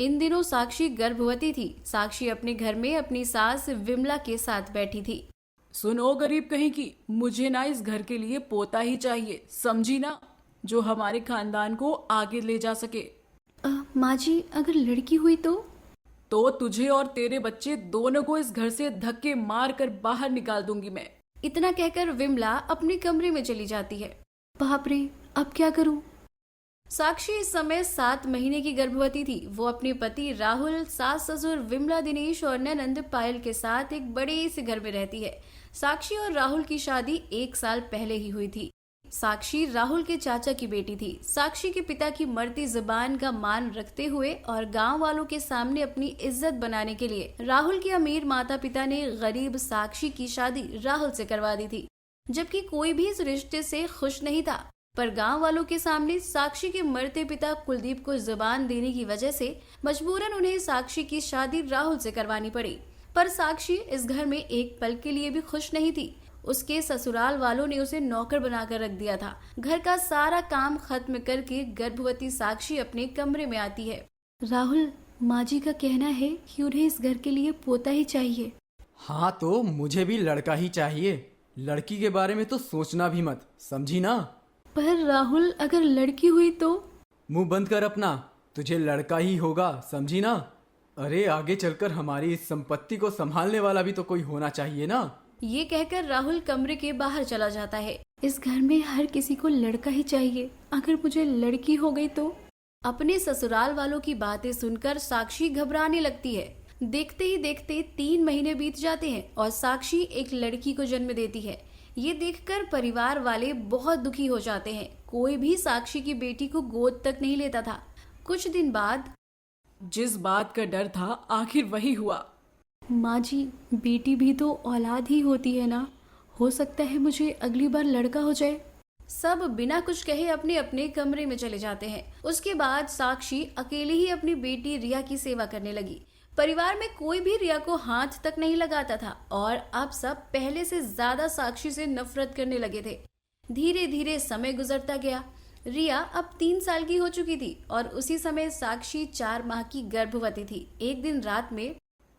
इन दिनों साक्षी गर्भवती थी। साक्षी अपने घर में अपनी सास विमला के साथ बैठी थी। सुनो गरीब कहीं की, मुझे ना इस घर के लिए पोता ही चाहिए, समझी ना, जो हमारे खानदान को आगे ले जा सके। माँ जी, अगर लड़की हुई तो तुझे और तेरे बच्चे दोनों को इस घर से धक्के मार कर बाहर निकाल दूंगी मैं। इतना कहकर विमला अपने कमरे में चली जाती है। बाप रे, अब क्या करूं? साक्षी इस समय 7 महीने की गर्भवती थी। वो अपने पति राहुल, सास ससुर विमला, दिनेश और ननंद पायल के साथ एक बड़े से घर में रहती है। साक्षी और राहुल की शादी 1 साल पहले ही हुई थी। साक्षी राहुल के चाचा की बेटी थी। साक्षी के पिता की मरती जुबान का मान रखते हुए और गांव वालों के सामने अपनी इज्जत बनाने के लिए राहुल के अमीर माता पिता ने गरीब साक्षी की शादी राहुल से करवा दी थी, जबकि कोई भी इस रिश्ते से खुश नहीं था। पर गांव वालों के सामने साक्षी के मरते पिता कुलदीप को जुबान देने की वजह से मजबूरन उन्हें साक्षी की शादी राहुल से करवानी पड़ी। पर साक्षी इस घर में एक पल के लिए भी खुश नहीं थी। उसके ससुराल वालों ने उसे नौकर बनाकर रख दिया था। घर का सारा काम खत्म करके गर्भवती साक्षी अपने कमरे में आती है। राहुल, माँ जी का कहना है कि उन्हें इस घर के लिए पोता ही चाहिए। हाँ तो मुझे भी लड़का ही चाहिए। लड़की के बारे में तो सोचना भी मत, समझी ना। पर राहुल, अगर लड़की हुई तो? मुंह बंद कर अपना, तुझे लड़का ही होगा, समझी ना। अरे आगे चलकर हमारी इस संपत्ति को संभालने वाला भी तो कोई होना चाहिए ना। ये कहकर राहुल कमरे के बाहर चला जाता है। इस घर में हर किसी को लड़का ही चाहिए, अगर मुझे लड़की हो गई तो? अपने ससुराल वालों की बातें सुनकर साक्षी घबराने लगती है। देखते ही देखते 3 महीने बीत जाते हैं और साक्षी एक लड़की को जन्म देती है। ये देखकर परिवार वाले बहुत दुखी हो जाते हैं। कोई भी साक्षी की बेटी को गोद तक नहीं लेता था। कुछ दिन बाद जिस बात का डर था आखिर वही हुआ। माँ जी, बेटी भी तो औलाद ही होती है ना, हो सकता है मुझे अगली बार लड़का हो जाए। सब बिना कुछ कहे अपने अपने कमरे में चले जाते हैं। उसके बाद साक्षी अकेले ही अपनी बेटी रिया की सेवा करने लगी। परिवार में कोई भी रिया को हाथ तक नहीं लगाता था और अब सब पहले से ज्यादा साक्षी से नफरत करने लगे थे। धीरे धीरे समय गुजरता गया। रिया अब 3 साल की हो चुकी थी और उसी समय साक्षी 4 माह की गर्भवती थी। एक दिन रात में,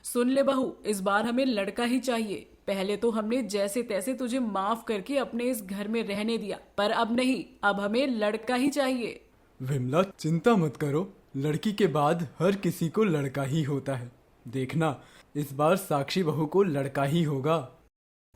सुन ले बहू, इस बार हमें लड़का ही चाहिए। पहले तो हमने जैसे तैसे तुझे माफ करके अपने इस घर में रहने दिया, पर अब नहीं, अब हमें लड़का ही चाहिए। विमला, चिंता मत करो, लड़की के बाद हर किसी को लड़का ही होता है। देखना, इस बार साक्षी बहू को लड़का ही होगा।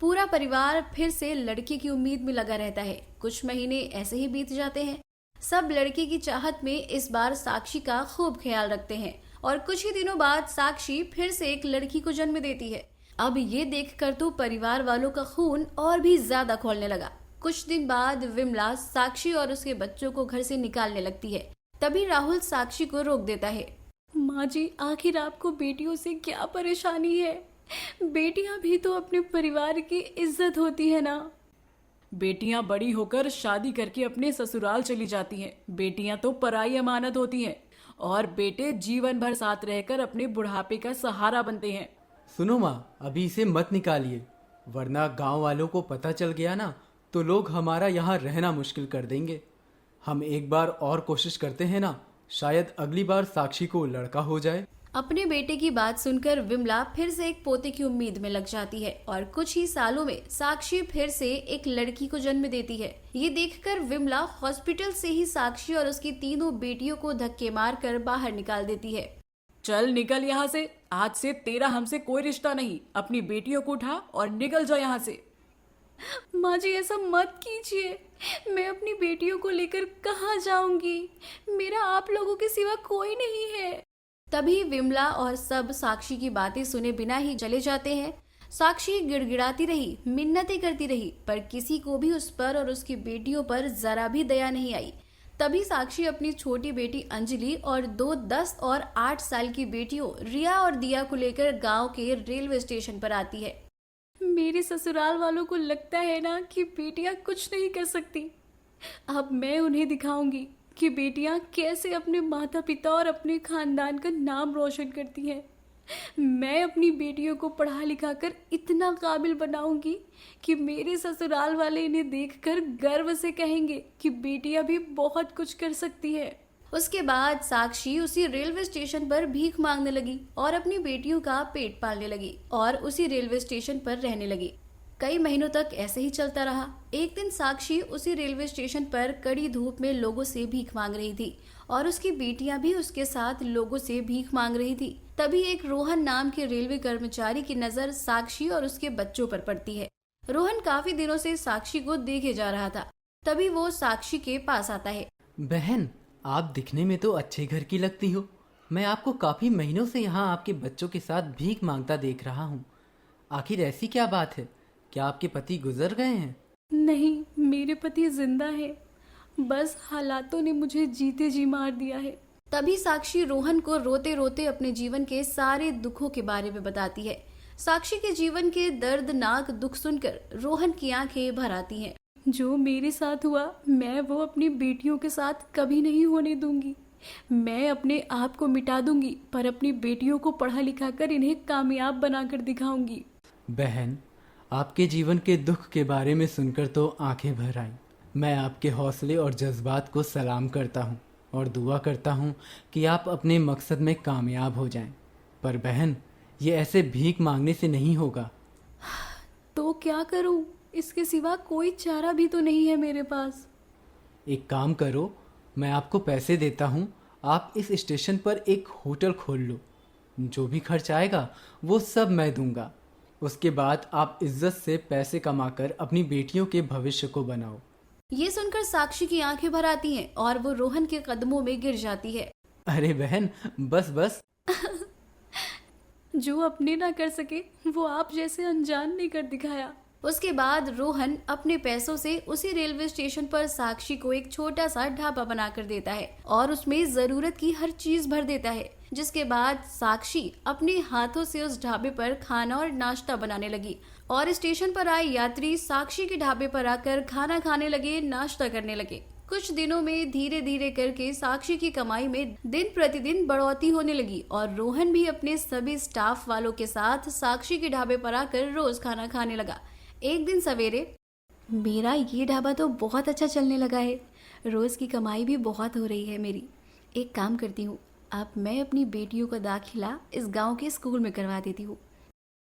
पूरा परिवार फिर से लड़की की उम्मीद में लगा रहता है। कुछ महीने ऐसे ही बीत जाते हैं। सब लड़की की चाहत में इस बार साक्षी का खूब ख्याल रखते हैं और कुछ ही दिनों बाद साक्षी फिर से एक लड़की को जन्म देती है। अब ये देखकर तो परिवार वालों का खून और भी ज्यादा खौलने लगा। कुछ दिन बाद विमला साक्षी और उसके बच्चों को घर से निकालने लगती है। तभी राहुल साक्षी को रोक देता है। माँ जी, आखिर आपको बेटियों से क्या परेशानी है? बेटियां भी तो अपने परिवार की इज्जत होती है ना। बेटियां बड़ी होकर शादी करके अपने ससुराल चली जाती हैं। बेटियां तो पराई अमानत होती हैं और बेटे जीवन भर साथ रहकर अपने बुढ़ापे का सहारा बनते हैं। सुनो माँ, अभी इसे मत निकालिए, वरना गांव वालों को पता चल गया ना तो लोग हमारा यहाँ रहना मुश्किल कर देंगे। हम एक बार और कोशिश करते हैं ना, शायद अगली बार साक्षी को लड़का हो जाए। अपने बेटे की बात सुनकर विमला फिर से एक पोते की उम्मीद में लग जाती है और कुछ ही सालों में साक्षी फिर से एक लड़की को जन्म देती है। ये देखकर विमला हॉस्पिटल से ही साक्षी और उसकी तीनों बेटियों को धक्के मारकर बाहर निकाल देती है। चल निकल यहाँ से, आज से तेरा हमसे कोई रिश्ता नहीं। अपनी बेटियों को उठा और निकल जाओ यहाँ से। माँ जी, ऐसा मत कीजिए, मैं अपनी बेटियों को लेकर कहाँ जाऊंगी? मेरा आप लोगों के सिवा कोई नहीं है। तभी विमला और सब साक्षी की बातें सुने बिना ही चले जाते हैं। साक्षी गिड़गिड़ाती रही, मिन्नतें करती रही, पर किसी को भी उस पर और उसकी बेटियों पर जरा भी दया नहीं आई। तभी साक्षी अपनी छोटी बेटी अंजलि और 2 10 और 8 साल की बेटियों रिया और दिया को लेकर गांव के रेलवे स्टेशन पर आती है। मेरे ससुराल वालों को लगता है ना कि बेटियां कुछ नहीं कर सकती। अब मैं उन्हें दिखाऊंगी कि बेटियां कैसे अपने माता पिता और अपने खानदान का नाम रोशन करती हैं। मैं अपनी बेटियों को पढ़ा लिखा कर इतना काबिल बनाऊंगी कि मेरे ससुराल वाले इन्हें देखकर गर्व से कहेंगे कि बेटियां भी बहुत कुछ कर सकती है। उसके बाद साक्षी उसी रेलवे स्टेशन पर भीख मांगने लगी और अपनी बेटियों का पेट पालने लगी और उसी रेलवे स्टेशन पर रहने लगी। कई महीनों तक ऐसे ही चलता रहा। एक दिन साक्षी उसी रेलवे स्टेशन पर कड़ी धूप में लोगों से भीख मांग रही थी और उसकी बेटियां भी उसके साथ लोगों से भीख मांग रही थी। तभी एक रोहन नाम के रेलवे कर्मचारी की नजर साक्षी और उसके बच्चों पर पड़ती है। रोहन काफी दिनों से साक्षी को देखे जा रहा था। तभी वो साक्षी के पास आता है। बहन, आप दिखने में तो अच्छे घर की लगती हो। मैं आपको काफी महीनों से यहाँ आपके बच्चों के साथ भीख मांगता देख रहा हूँ। आखिर ऐसी क्या बात है? क्या आपके पति गुजर गए हैं? नहीं, मेरे पति जिंदा है, बस हालातों ने मुझे जीते जी मार दिया है। तभी साक्षी रोहन को रोते रोते अपने जीवन के सारे दुखों के बारे में बताती है। साक्षी के जीवन के दर्दनाक दुख सुनकर रोहन की आंखें भर आती हैं। जो मेरे साथ हुआ मैं वो अपनी बेटियों के साथ कभी नहीं होने दूंगी। मैं अपने आप को मिटा दूंगी, पर अपनी बेटियों को पढ़ा लिखा कर इन्हें कामयाब बनाकर दिखाऊंगी। बहन, आपके जीवन के दुख के बारे में सुनकर तो आंखें भर आईं। मैं आपके हौसले और जज्बात को सलाम करता हूँ और दुआ करता हूँ कि आप अपने मकसद में कामयाब हो जाएं। पर बहन, ये ऐसे भीख मांगने से नहीं होगा। तो क्या करूं? इसके सिवा कोई चारा भी तो नहीं है मेरे पास। एक काम करो, मैं आपको पैसे देता हूँ। आप इस स्टेशन पर एक होटल खोल लो। जो भी खर्च आएगा वो सब मैं दूंगा। उसके बाद आप इज्जत से पैसे कमाकर अपनी बेटियों के भविष्य को बनाओ। ये सुनकर साक्षी की आंखें भर आती हैं और वो रोहन के कदमों में गिर जाती है। अरे बहन, बस बस। जो अपने ना कर सके वो आप जैसे अनजान ने कर दिखाया। उसके बाद रोहन अपने पैसों से उसी रेलवे स्टेशन पर साक्षी को एक छोटा सा ढाबा बनाकर देता है और उसमें जरूरत की हर चीज भर देता है। जिसके बाद साक्षी अपने हाथों से उस ढाबे पर खाना और नाश्ता बनाने लगी और स्टेशन पर आए यात्री साक्षी के ढाबे पर आकर खाना खाने लगे, नाश्ता करने लगे। कुछ दिनों में धीरे धीरे करके साक्षी की कमाई में दिन प्रतिदिन बढ़ोतरी होने लगी और रोहन भी अपने सभी स्टाफ वालों के साथ साक्षी के ढाबे पर आकर रोज खाना खाने लगा। एक दिन सवेरे, मेरा ये ढाबा तो बहुत अच्छा चलने लगा है, रोज की कमाई भी बहुत हो रही है मेरी। एक काम करती हूँ, अब मैं अपनी बेटियों का दाखिला इस गांव के स्कूल में करवा देती हूँ।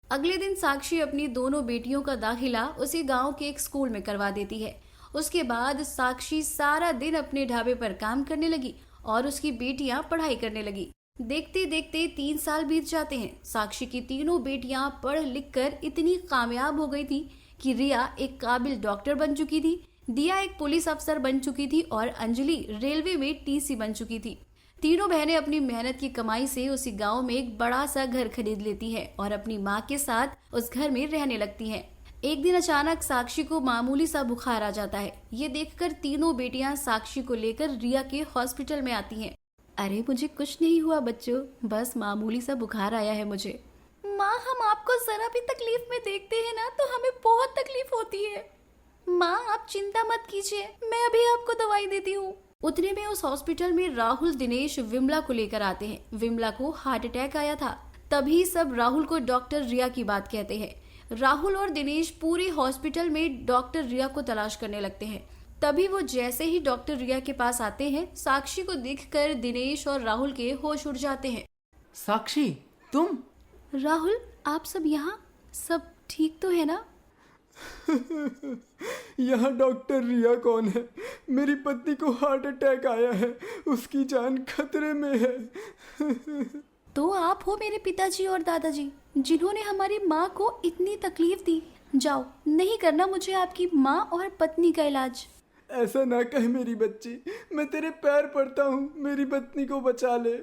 अगले दिन साक्षी अपनी दोनों बेटियों का दाखिला उसी गांव के एक स्कूल में करवा देती है। उसके बाद साक्षी सारा दिन अपने ढाबे पर काम करने लगी और उसकी बेटियां पढ़ाई करने लगी। देखते देखते 3 साल बीत जाते हैं। साक्षी की तीनों बेटियां पढ़ लिख कर इतनी कामयाब हो गई थी कि रिया एक काबिल डॉक्टर बन चुकी थी, दिया एक पुलिस अफसर बन चुकी थी और अंजलि रेलवे में टीसी बन चुकी थी। तीनों बहनें अपनी मेहनत की कमाई से उसी गांव में एक बड़ा सा घर खरीद लेती है और अपनी माँ के साथ उस घर में रहने लगती हैं। एक दिन अचानक साक्षी को मामूली सा बुखार आ जाता है। ये देखकर तीनों बेटियां साक्षी को लेकर रिया के हॉस्पिटल में आती हैं। अरे मुझे कुछ नहीं हुआ बच्चों, बस मामूली सा बुखार आया है मुझे। माँ, हम आपको जरा भी तकलीफ में देखते हैं ना तो हमें बहुत तकलीफ होती है। माँ, आप चिंता मत कीजिए, मैं अभी आपको दवाई देती हूँ। उतने में उस हॉस्पिटल में राहुल, दिनेश विमला को लेकर आते हैं। विमला को हार्ट अटैक आया था। तभी सब राहुल को डॉक्टर रिया की बात कहते हैं। राहुल और दिनेश पूरे हॉस्पिटल में डॉक्टर रिया को तलाश करने लगते हैं। तभी वो जैसे ही डॉक्टर रिया के पास आते हैं, साक्षी को देखकर दिनेश और राहुल के होश उड़ जाते हैं। साक्षी, तुम? राहुल, आप सब यहाँ? सब ठीक तो है ना? यहाँ डॉक्टर रिया कौन है? मेरी पत्नी को हार्ट अटैक आया है, उसकी जान खतरे में है। तो आप हो मेरे पिताजी और दादाजी, जिन्होंने हमारी माँ को इतनी तकलीफ दी। जाओ, नहीं करना मुझे आपकी माँ और पत्नी का इलाज। ऐसा ना कह मेरी बच्ची, मैं तेरे पैर पड़ता हूँ, मेरी पत्नी को बचा ले।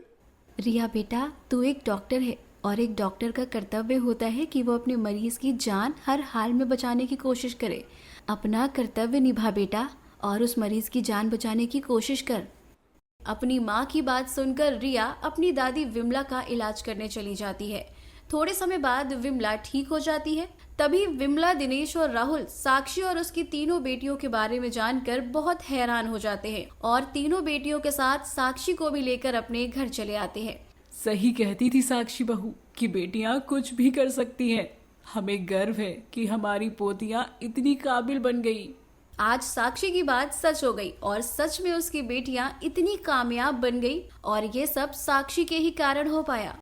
रिया बेटा, तू एक डॉक्टर है और एक डॉक्टर का कर्तव्य होता है कि वो अपने मरीज की जान हर हाल में बचाने की कोशिश करे। अपना कर्तव्य निभा बेटा और उस मरीज की जान बचाने की कोशिश कर। अपनी माँ की बात सुनकर रिया अपनी दादी विमला का इलाज करने चली जाती है। थोड़े समय बाद विमला ठीक हो जाती है। तभी विमला, दिनेश और राहुल साक्षी और उसकी तीनों बेटियों के बारे में जानकर बहुत हैरान हो जाते हैं और तीनों बेटियों के साथ साक्षी को भी लेकर अपने घर चले आते हैं। सही कहती थी साक्षी बहू कि बेटियां कुछ भी कर सकती हैं। हमें गर्व है कि हमारी पोतियां इतनी काबिल बन गई। आज साक्षी की बात सच हो गई और सच में उसकी बेटियां इतनी कामयाब बन गई और ये सब साक्षी के ही कारण हो पाया।